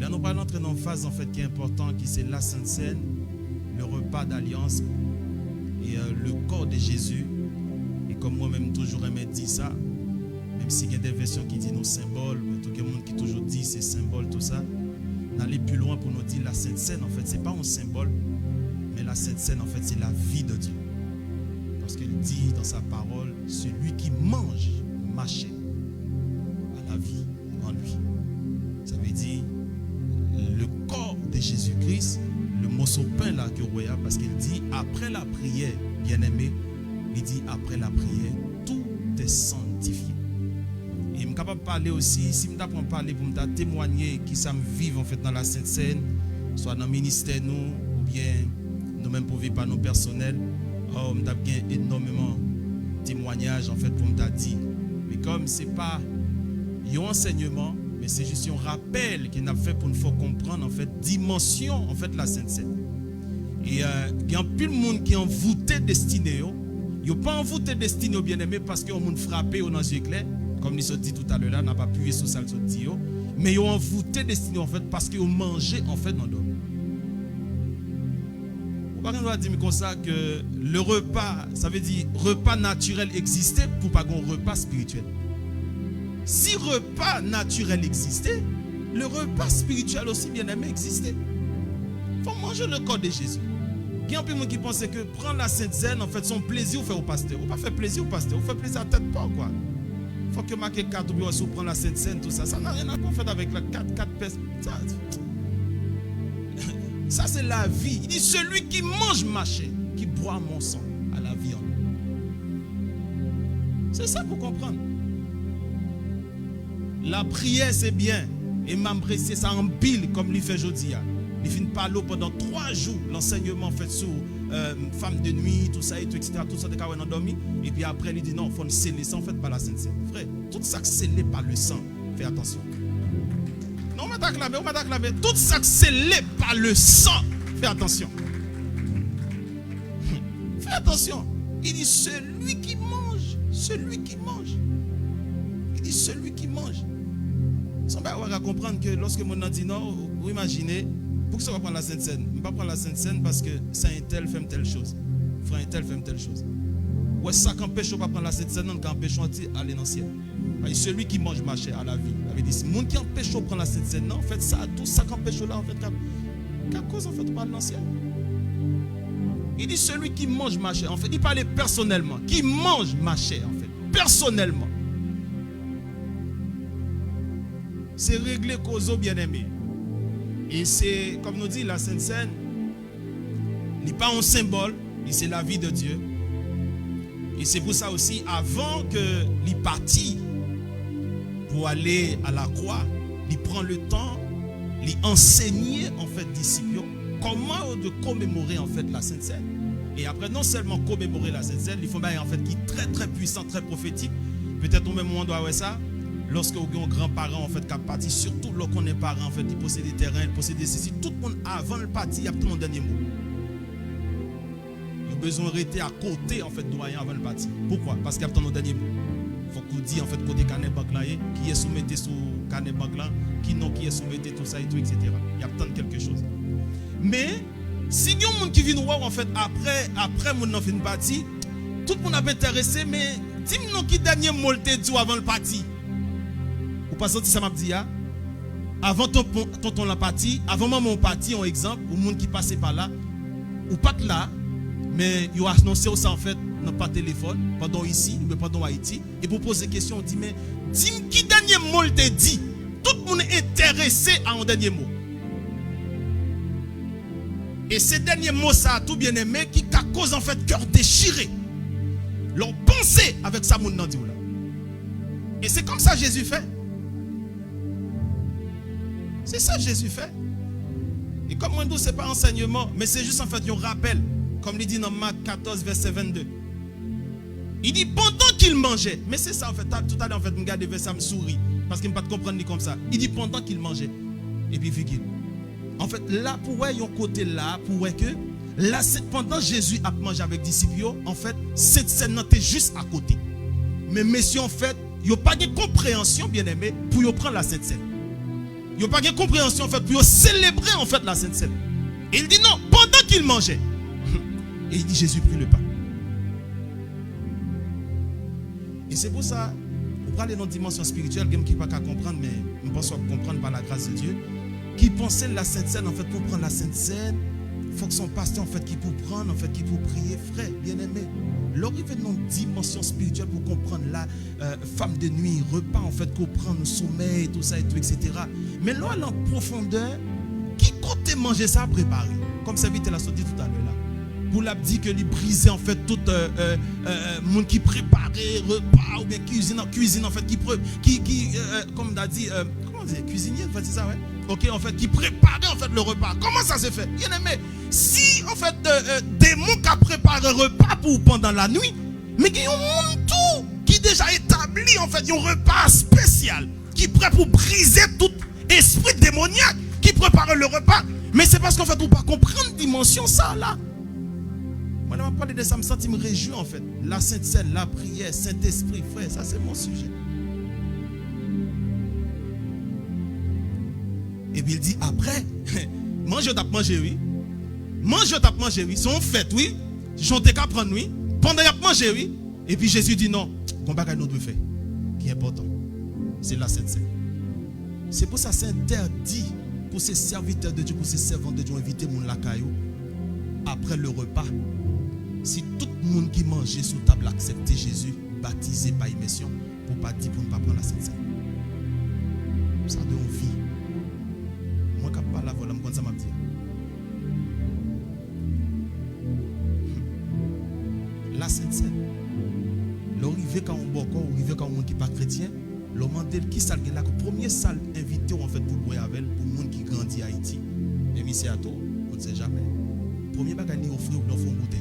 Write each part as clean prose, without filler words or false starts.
Là, nous allons entrer dans une phase en fait qui est importante, qui c'est la Sainte Seine, le repas d'alliance et le corps de Jésus. Et comme moi-même toujours aimé dire ça, même s'il y a des versions qui disent nos symboles, mais tout le monde qui toujours dit ces symboles, tout ça, d'aller plus loin pour nous dire la Sainte Seine, en fait, ce n'est pas un symbole, mais la Sainte Seine, en fait, c'est la vie de Dieu. Parce qu'il dit dans sa parole, celui qui mange ma chair a la vie en lui. Ça veut dire le corps de Jésus-Christ, le morceau de pain là que vous voyez, parce qu'il dit après la prière, bien-aimé, il dit après la prière, tout est sanctifié. Et je suis capable de parler aussi, si je peux parler pour me témoigner qui ça me vive en fait dans la Sainte Seine, soit dans le ministère nous, ou bien nous-mêmes pour vivre par nos personnels. Oh, je suis énormément de témoignages en fait pour me dire. Mais comme ce n'est pas un enseignement, mais c'est juste un rappel qu'il a fait pour nous faire comprendre en fait dimension en fait la Sainte Seine. Et il y a plus de monde qui est envoûté destiné. Il n'y a pas envoûté destiné bien aimé parce qu'ils ont frappé dans les yeux clairs, comme il se dit tout à l'heure là, n'a pas appuyé sur ça le dit. Mais ils ont envoûté destiné en fait parce qu'ils ont mangé en fait dans l'eau. On va dire comme ça que le repas, ça veut dire repas naturel existait pour pas un repas spirituel. Si repas naturel existait, le repas spirituel aussi bien aimé existait. Il faut manger le corps de Jésus. Il y a un peu de gens qui pensent que prendre la Sainte Seine, en fait, son plaisir au fait au pasteur. On ne pas faire plaisir au pasteur, on fait plaisir à la tête pas quoi. Il faut que marquer 4 ou bien si on prend la Sainte Seine, tout ça. Ça n'a rien à faire avec la 4 personnes. Ça c'est la vie. Il dit celui qui mange ma chair, qui boit mon sang, a la vie en lui. C'est ça pour comprendre. La prière c'est bien. Et m'embrasser ça en pile comme il fait aujourd'hui. Il finit par l'eau pendant 3 jours. L'enseignement fait sur femme de nuit, tout ça, et tout, etc. Tout ça de quand on a dormi. Et puis après il dit non, il faut sceller ça en fait par la Sainte Seine. Frère, tout ça scellé par le sang. Fais attention. Non, on m'a acclamé. Tout ça scellé par le sang. Fais attention. Fais attention. Il dit celui qui mange. Il dit celui qui mange. On va comprendre que lorsque mon a dit non, vous imaginez, pour que ça va prendre la Sainte Seine. Je ne vais pas prendre la Sainte Seine parce que saint un tel fait telle chose. Frère un tel fait telle chose. Ouais, ça qu'empêche de pas prendre la Sainte Seine, non, qu'empêche d'aller dans le ciel. Celui qui mange ma chair à la vie. Il avait dit, si monde qui empêche de prendre la Sainte Seine, non, en fait, ça, tout ça qu'empêche là, en fait, qu'à cause, en fait, on parle dans le ciel. Il dit, celui qui mange ma chair, en fait, il parlait personnellement. Qui mange ma chair, en fait, personnellement. C'est régler cause bien aimé. Et c'est, comme nous dit la Sainte Seine, il n'est pas un symbole, c'est la vie de Dieu. Et c'est pour ça aussi, avant que il partit pour aller à la croix, il prend le temps, il enseignait en fait disciples comment de commémorer en fait la Sainte Seine. Et après, non seulement commémorer la Sainte Seine, il faut bien en fait qui est très très puissant, très prophétique. Peut-être au même moment on doit avoir ça. Lorsque vous avez un grand-parent en fait qui a parti, surtout lorsqu'on est parent en fait, il possède des terrains, il possède des ceci, tout le monde avant le parti, il y a tout mon dernier mot. Il a besoin de rester à côté en fait doyen avant le parti. Pourquoi? Parce qu'il y a tout mon dernier mot. Il faut qu'on dise en fait côté canet banque là, qui est soumetté sous canet banque là, qui non qui est soumetté tout ça et tout, etc. Il y a tant quelque chose. Mais si il y a un monde qui vient voir en fait après mon fin de parti, tout le monde a intéressé, mais dis-moi qui dernier mot te dit avant le parti. Ou pas senti ça m'a dit avant tonton la partie, avant maman parti en exemple, ou monde qui passait par là, ou pas là, mais il a annoncé ça en fait dans pas téléphone pendant ici, mais pendant Haïti, et pour poser question, on dit mais dis-moi qui dernier mot te dit. Tout le monde est intéressé à un dernier mot. Et ces derniers mots ça a tout bien aimé qui cause en fait cœur déchiré. Leur pensée avec ça monde nan dit là. Et c'est comme ça Jésus fait. C'est ça que Jésus fait. Et comme moi, ce n'est pas enseignement, mais c'est juste en fait un rappel. Comme il dit dans Marc 14, verset 22. Il dit pendant qu'il mangeait. Mais c'est ça en fait. Tout à l'heure, en fait, je regarde le verset, je me souris. Parce qu'il ne peut pas comprendre comme ça. Il dit pendant qu'il mangeait. Et puis, virgule. En fait, là, pour un côté là, pour que là, pendant Jésus a mangé avec les disciples, en fait, cette scène était juste à côté. Mais messieurs, en fait, il n'y a pas de compréhension, bien aimé, pour prendre la Sainte Seine. Ils n'ont pas de compréhension en fait pour célébrer en fait la Sainte Seine. Et il dit non, pendant qu'il mangeait. Et il dit Jésus prit le pain. Et c'est pour ça, pour aller dans une dimension spirituelle, qui ne peut pas comprendre, mais on pense comprendre par la grâce de Dieu, qui pensait la Sainte Seine, en fait, pour prendre la Sainte Seine, il faut que son pasteur, en fait, qui peut prendre, en fait, qui peut prier, frère, bien-aimé. L'arrivée dans une dimension spirituelle pour comprendre la femme de nuit, repas, en fait, comprendre le sommeil, tout ça, et tout, etc. Mais là, en profondeur, qui comptait manger ça, préparer? Comme ça, vite, elle a sorti tout à l'heure là. Pour la dit que lui brisait en fait tout monde qui préparait repas ou bien cuisine en fait qui comme on a dit comment on dit cuisinier en fait c'est ça ouais. OK en fait qui préparait en fait le repas. Comment ça se fait? Bien aimé, si en fait des gens qui préparent un repas pour pendant la nuit, mais qui ont un monde tout qui déjà établi en fait un repas spécial qui est prêt pour briser tout esprit démoniaque qui prépare le repas, mais c'est parce qu'en fait on pas comprendre dimension ça là. Moi, je vais parler de ça, je me sens me réjouir en fait. La Sainte Seine, la prière, Saint-Esprit, frère, ça c'est mon sujet. Et puis il dit après, mange, t'as mangé, oui. Mange, t'as mangé, oui. Son fête, oui. J'en ai qu'à prendre, oui. Pendant qu'il a mangé, oui. Et puis Jésus dit non, combat qu'à nous devons faire, qui est important, c'est la Sainte Seine. C'est pour ça que c'est interdit pour ces serviteurs de Dieu, pour ces servants de Dieu, inviter mon lacaillou après le repas. Si tout le monde qui mangeait sous table acceptait Jésus, baptisé par immersion, pour ne pas dire, pour ne pas prendre la Sainte Seine. Ça donne vie. Moi, je ne parle pas la voix, je ça m'a dit. La Sainte Seine. L'arrivée quand on boit, l'arrivée quand on n'est pas chrétien, le mandel qui s'algue là, le premier salle invité en fait pour boire avec, pour le monde qui grandit à Haïti. Mais c'est à toi, on ne sait jamais. Premier bagage, il offre une bouteille.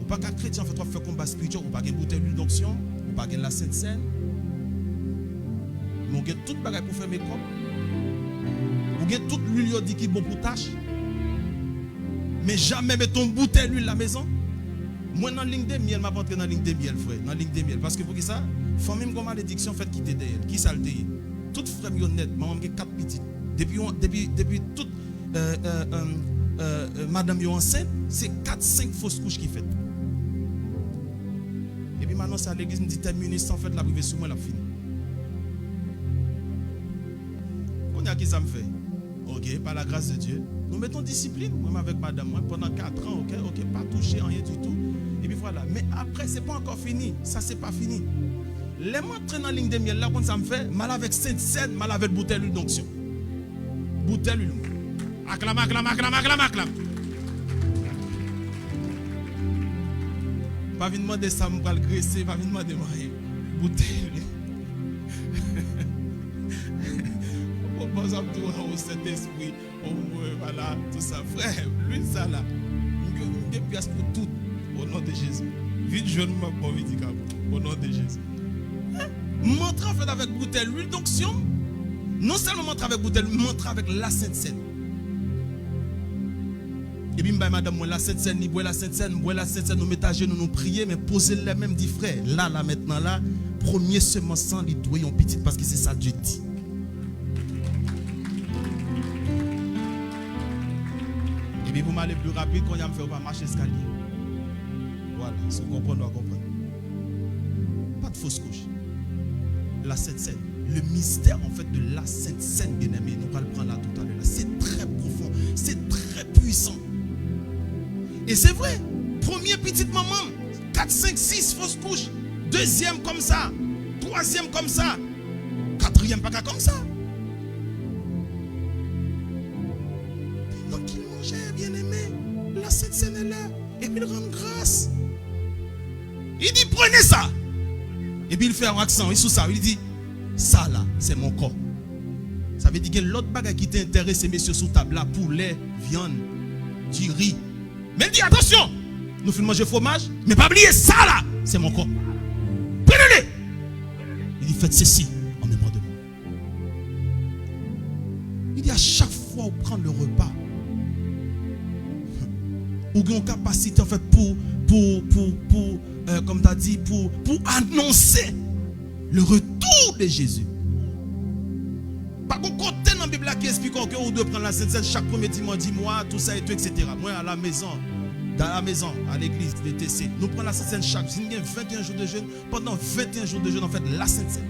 Ou pas qu'un chrétien en fait, on fait combat spirituel, ou pas qu'une bouteille d'huile d'onction, ou pas qu'une la Sainte Seine. Mais on a tout bagage pour faire mes corps. On a toute l'huile qui est bon pour tâche. Mais jamais mettre ton bouteille d'huile à la maison. Moi, dans la ligne de miel, je vais entrer dans la ligne de miel, frère. Dans la ligne de miel. Parce que pour qui ça, famille une malédiction fait qui t'aide. Qui ça le dit? Toute frère honnête, maman a 4 petites. Depuis toute madame yo enceinte, c'est 4-5 fausses couches qui fait. Et puis maintenant, c'est à l'église, me dit t'es ministre, en fait, la privée sous moi, la fini. On a qui ça me fait? Ok, par la grâce de Dieu, nous mettons discipline, même avec madame, moi, pendant 4 ans, ok, pas toucher rien du tout. Et puis voilà. Mais après, c'est pas encore fini. Ça, c'est pas fini. Les mots traînent en ligne de miel, là, quand ça me fait, mal avec Sainte Seine, mal avec bouteille d'huile d'onction. Bouteille d'huile. Acclame. Pas venir demander ça, je vais le graisser, pas venir demander rien. Bouteille d'huile. Bon, ça me tourne au Saint-Esprit, voilà, tout ça. Frère, lui, ça là, il y a des pièces pour tout, au nom de Jésus. Vite, je ne m'en pas médicament, au nom de Jésus. Montre en fait avec bouteille l'huile d'onction. Non seulement montre avec bouteille, montre avec la Sainte Seine. Et puis, madame, moi, la Sainte Seine, la Sainte Seine, nous mettons à genoux, nous prier, mais posez les mêmes, dit frère. Là, maintenant, là, premier semence, il doit y avoir petit parce que c'est ça Dieu dit. Et puis, vous m'allez plus rapide quand il y a me fait pas marcher escalier. Voilà, si vous comprenez, on doit comprendre. Pas de fausse couche. La Sainte Seine. Le mystère en fait de la Sainte Seine, bien aimé, nous allons le prendre là tout à l'heure. C'est très profond, c'est très puissant. Et c'est vrai, premier petite maman, 4, 5, 6 fausses couches, deuxième comme ça, troisième comme ça, quatrième pas comme ça. Donc il mangeait, bien aimé, la Sainte Seine est là, et puis il rend grâce. Il dit prenez ça. Et puis il fait un accent, il sous ça, il dit ça là, c'est mon corps. Ça veut dire que l'autre bagage qui t'intéresse, messieurs, sous table là, poulet, viande, du riz. Mais il dit attention, nous faisons manger fromage, mais pas oublier ça là, c'est mon corps. Prenez-le. Il dit faites ceci en mémoire de moi. Il dit à chaque fois où prendre le repas, ou une capacité en fait comme tu as dit, pour annoncer le retour de Jésus. Pas de côté dans la Bible qui explique que vous devez prendre la Sainte Seine chaque premier dimanche du mois, tout ça et tout, etc. Moi, à la maison, dans la maison, à l'église, les TC, nous prenons la Sainte Seine chaque jour. Si nous avons 21 jours de jeûne, pendant 21 jours de jeûne, en fait, la Sainte Seine.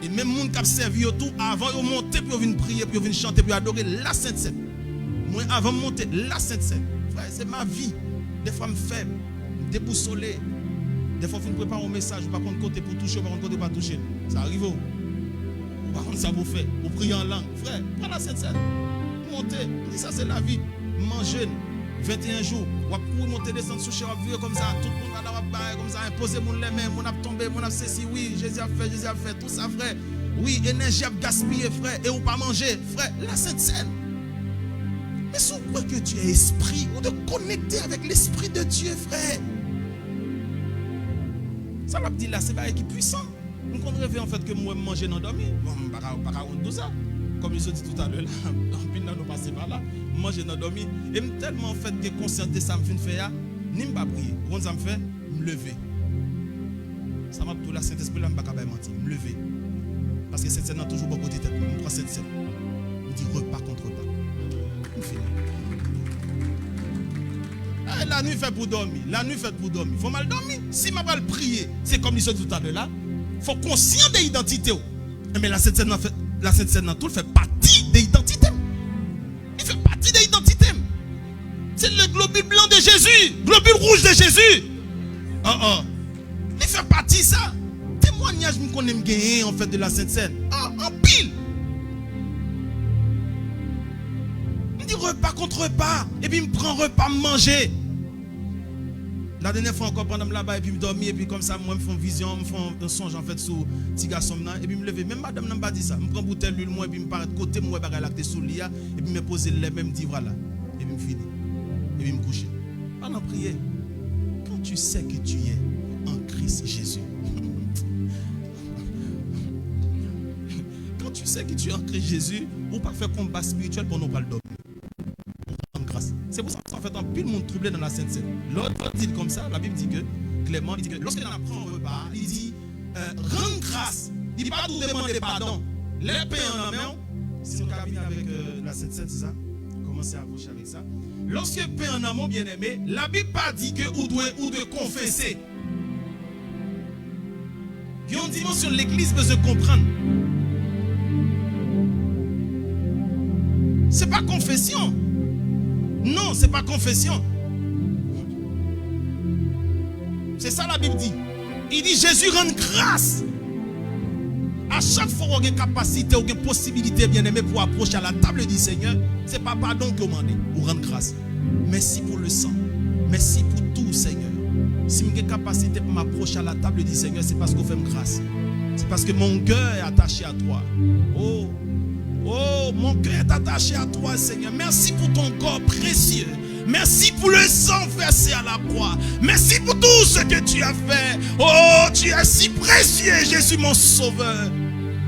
Et même les gens qui ont servi tout, avant de monter, puis ils viennent prier, puis ils viennent chanter, puis adorer la Sainte Seine. Moi, avant de monter, la Sainte Seine. Frère, c'est ma vie. Des fois, je me fais déboussoler. Des fois, je prépare un message, je ne sais pas côté pour toucher, par contre, côté pour toucher. Ça arrive. Par contre, ça vous fait. Vous priez en langue. Frère, prends la Sainte Seine. Montez. Ça, c'est la vie. Manger 21 jours. Vous pouvez monter, descendre, soucher, vous vivre comme ça. Tout le monde va là, comme ça. Imposer mon les mains, mon a tombé, mon a ceci. Oui, Jésus a fait. Tout ça, frère. Oui, énergie a gaspillé, frère. Et ou pas manger. Frère, la Sainte Seine. Mais si vous croyez que tu es esprit, ou de connecter avec l'esprit de Dieu, frère. Ça va dire là, c'est pas qui puissant. Nous qu'on rêve en fait que moi manger dans dormir. Bon, pas tout ça. Comme je dit tout à l'heure là, puis nous passer par là, manger dans dormir. Et tellement en fait que concerté ça me fait faire, ni me pas prier. Quand ça me fait, me lever. Ça m'a tout la Saint-Esprit là, me pas capable mentir, me lever. Parce que cette scène a toujours beaucoup de tête. Je prends cette scène. Je dis repas contre repas. La nuit fait pour dormir. La nuit fait pour dormir. Il faut mal dormir. Si je vais prier, c'est comme il se dit tout à l'heure là. Il faut conscient de l'identité. Mais la Sainte Seine, tout fait partie de l'identité. Il fait partie de l'identité. C'est le globule blanc de Jésus. Globule rouge de Jésus. Il fait partie de ça. Témoignage qu'on aime gagner en fait de la Sainte Seine. En pile. Il dit repas contre repas. Et puis il me prend repas, me manger. La dernière fois encore pendant là-bas et puis me dormir et puis comme ça moi me fais une vision, me fais un songe en fait sur petit garçon et puis me lever même madame n'a pas dit ça, me prend bouteille d'huile moi et puis me paraît de côté moi bagarre là sous lit et puis me poser les mêmes dit voilà et puis me finir et puis me coucher. Pendant prier. Quand tu sais que tu es en Christ Jésus. Quand tu sais que tu es en Christ Jésus, ou pas faire combat spirituel pour nous pas le dormir. C'est pour ça qu'en fait, un pile monde troublé dans la Sainte Seine. L'autre dit comme ça, la Bible dit que, clairement, il dit que lorsqu'il en apprend un repas, il dit, rendre grâce. Il dit pas tout demander pardon. Les paix en main, c'est un cabinet avec la Sainte Seine, c'est ça? Commencez à approcher avec ça. Lorsque paix en amont, bien aimé, la Bible pas dit que ou de confesser. Il y a une dimension de l'église peut se comprendre. C'est pas confession. Non, ce n'est pas confession. C'est ça la Bible dit. Il dit Jésus rend grâce. À chaque fois qu'on a une capacité ou une possibilité bien aimée pour approcher à la table du Seigneur, ce n'est pas pardon que vous demandez, vous rendre grâce. Merci pour le sang. Merci pour tout, Seigneur. Si j'ai une capacité pour m'approcher à la table du Seigneur, c'est parce qu'on fait grâce. C'est parce que mon cœur est attaché à toi. Oh, mon cœur est attaché à toi, Seigneur. Merci pour ton corps précieux. Merci pour le sang versé à la croix. Merci pour tout ce que tu as fait. Oh, tu es si précieux, Jésus, mon sauveur.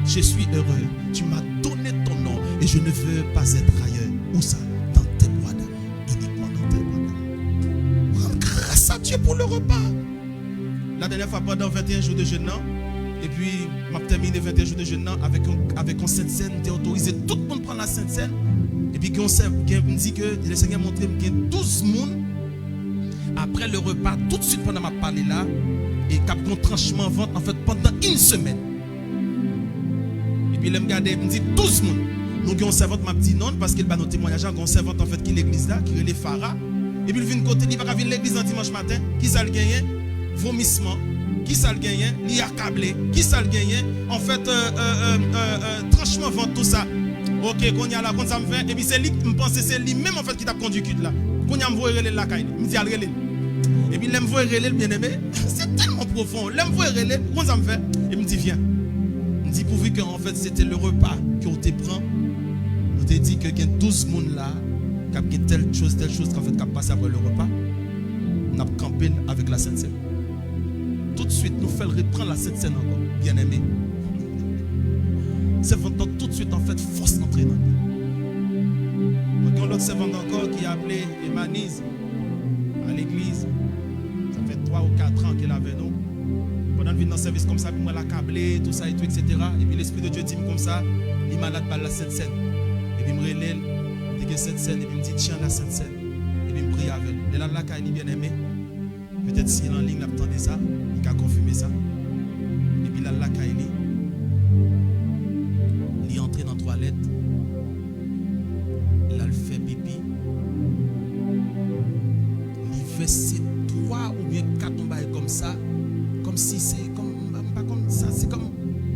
Je suis heureux. Tu m'as donné ton nom et je ne veux pas être ailleurs. Où ça? Dans tes bras d'amour. Uniquement dans tes bras d'amour. Rends grâce à Dieu pour le repas. La dernière fois, pendant 21 jours de jeûne, et puis, je terminé 21 jours de jeûne avec une Sainte Seine, tu es autorisé, tout le monde prend la Sainte Seine. Et puis, on me dit que le Seigneur a montré qu'il y a 12 personnes. Après le repas, tout de suite pendant ma parler là, et qu'il y a un tranchement vente en fait pendant une semaine. Et puis, il me regarde, il me dit 12 personnes. Nous avons une servante, m'a dit non, parce qu'il va nos témoignages, une servante en fait qui est l'église là, qui est les Phara. Et puis, il vient de côté, il va venir l'église un dimanche matin, qui ça le gagne? Vomissement. Qui ça le gagne? Li accablé. Qui ça le gagne? En fait, tranchement vent tout ça. Ok, qu'on y a là, qu'on ça me fait. Et puis c'est lui, je pense que c'est lui même en fait qui t'a conduit là. Qu'on y a me voir relais la caille. Me dit al relais. Et puis l'aime voir relais bien aimé. C'est tellement profond. L'aime voir relais, qu'on ça me fait. Et me dit viens. Me dit pourvu que en fait c'était le repas qu'on te prend. On te dit que il y a 12 personnes là, qui a telle chose qu'en fait qui a passé après le repas. On a campé avec la Sainte Seine. Tout de suite, nous faisons reprendre la Sainte Seine encore, bien aimé. Servant tout de suite, en fait, force d'entrer dans nous. Donc, l'autre servant encore qui a appelé Emanise à l'église. Ça fait 3 ou 4 ans qu'il est avec nous. Pendant qu'il vient dans le service comme ça, puis moi, la câblé, tout ça et tout, etc. Et puis l'Esprit de Dieu dit comme ça, il malade par la Sainte Seine. Et puis, je me relève, je dis Sainte Seine, et puis, je me dis, tiens, la Sainte Seine. Et puis, je prie avec elle. Et là, la caille, bien aimé. Peut-être si elle est en ligne, elle attendait ça, il a confirmé ça. Et puis, là, la caille, il est entré dans la toilette. Là, il fait pipi. Il verse 3 ou bien 4 tombes comme ça. Comme si c'est comme. Pas comme ça, c'est comme.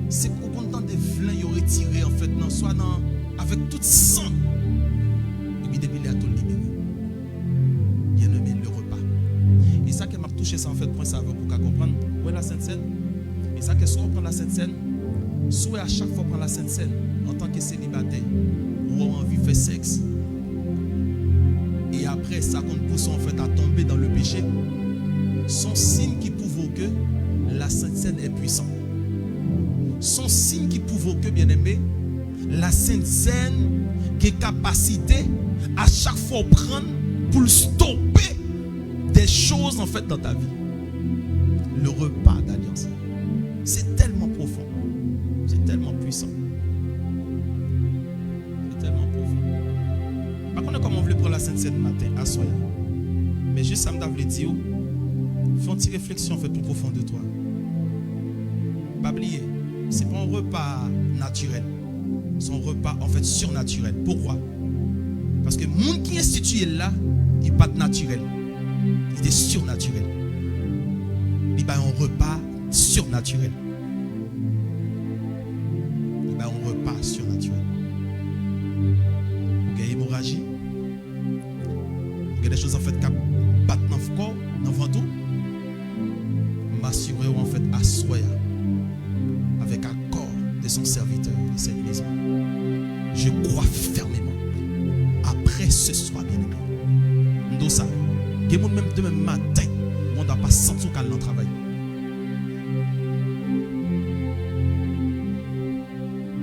C'est au content des flingues, il aurait tiré en fait, non, soit dans, avec tout sang. Et puis depuis, il a tout libéré. Bien aimé, le repas. Et ça qui m'a touché, ça en fait, point ça pour qu'on comprenne. Où est la Sainte Seine? Et ça que soit on prend la Sainte Seine, soit à chaque fois prendre la Sainte Seine, en tant que célibataire, ou en envie de faire sexe. Et après, ça qu'on pousse en fait à tomber dans le péché, son signe qui prouve que la Sainte Seine est puissante. Son signe qui prouve que, bien aimé, la Sainte Seine qui est capacité à chaque fois prendre pour stopper des choses en fait dans ta vie. Le repas d'alliance. C'est tellement profond. C'est tellement puissant. C'est tellement profond. Par contre, comme on veut prendre la Sainte Seine matin, à soi. Mais juste ça me voulait dire, fais une petite réflexion en fait plus profonde de toi. Pas oublier. Ce n'est pas un repas naturel. C'est un repas en fait surnaturel. Pourquoi? Parce que le monde qui est institué là, il n'est pas naturel. Il est surnaturel. Il a un repas surnaturel. Il a un repas surnaturel. Vous avez hémorragie. Vous avez des choses en fait qui battent dans le corps, dans le ventre. M'assurer en fait à soi. Avec accord de son serviteur de cette maison. Je crois fermement. Après ce soir, bien aimé. Nous ça. Que même demain matin, on ne doit pas sentir qu'elle dans le travail.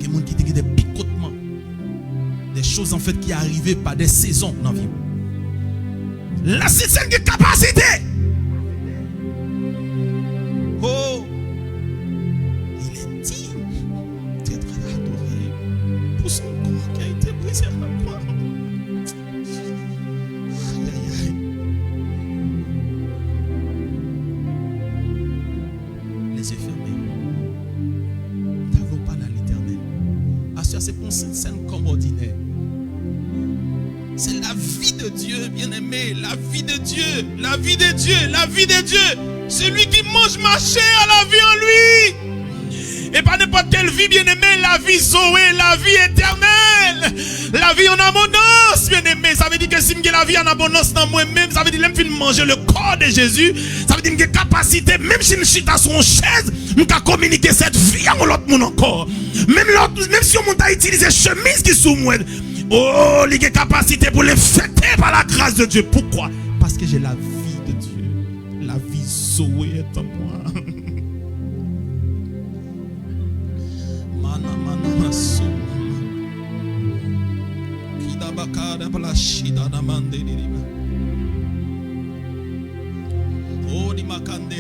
Que monde qui dit des picotements, des choses en fait qui arrivent par des saisons dans la vie. La c'est une capacité. Oh. Son corps qui a été brisé à la croix. Aïe, aïe, aïe. Les yeux fermés. N'avons pas dans l'éternel. Assure, c'est pour une scène comme ordinaire. C'est la vie de Dieu, bien-aimé. La vie de Dieu. La vie de Dieu. La vie de Dieu. Celui qui mange ma chair a la vie en lui. Et pas n'importe quelle vie, bien-aimé, la vie Zoé, la vie éternelle, la vie en abondance, bien-aimé. Ça veut dire que si je la vie en abondance dans moi-même, ça veut dire que je manger le corps de Jésus, ça veut dire que j'ai capacité, même si je suis dans son chaise, je peux communiquer cette vie à l'autre monde encore. Même si on a utilisé chemise qui est sous moi, oh, il y a capacité pour les fêter par la grâce de Dieu. Pourquoi? Parce que j'ai la vie de Dieu. La vie Zoé est en moi. Oh, di makande